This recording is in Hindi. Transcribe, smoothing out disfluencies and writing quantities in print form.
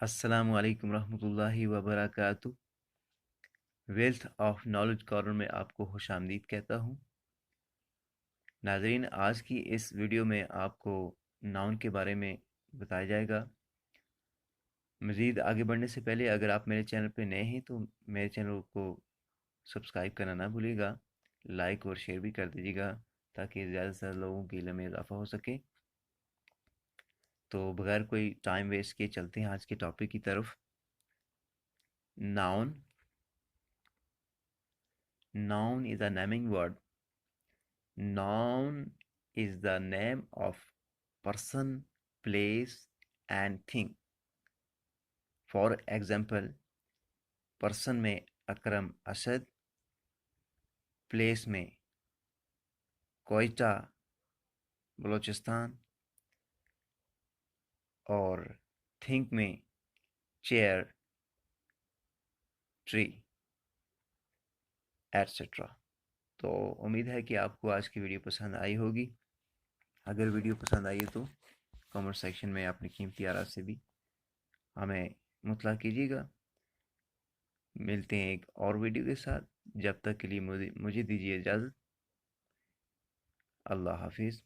अस्सलामु अलैकुम रहमतुल्लाहि व बरकातुहू। वेल्थ ऑफ नॉलेज कॉर्नर में आपको खुशामदीद कहता हूँ। नाज़रीन, आज की इस वीडियो में आपको नाउन के बारे में बताया जाएगा। मज़ीद आगे बढ़ने से पहले अगर आप मेरे चैनल पर नए हैं तो मेरे चैनल को सब्सक्राइब करना ना भूलिएगा, लाइक और शेयर भी कर दीजिएगा ताकि ज़्यादा से ज़्यादा लोगों के इल्म में इजाफ़ा हो सके। तो बगैर कोई टाइम वेस्ट किए चलते हैं आज के टॉपिक की तरफ। Noun noun is a naming word. Noun is the name of person, place, and thing. For example, person में अकरम असद, place में कोयटा बलूचिस्तान और think में चेयर ट्री एट्सेट्रा। तो उम्मीद है कि आपको आज की वीडियो पसंद आई होगी। अगर वीडियो पसंद आई है तो कमेंट सेक्शन में अपनी कीमती आरा से भी हमें मुतला कीजिएगा। मिलते हैं एक और वीडियो के साथ। जब तक के लिए मुझे दीजिए इजाज़त। अल्लाह हाफिज़।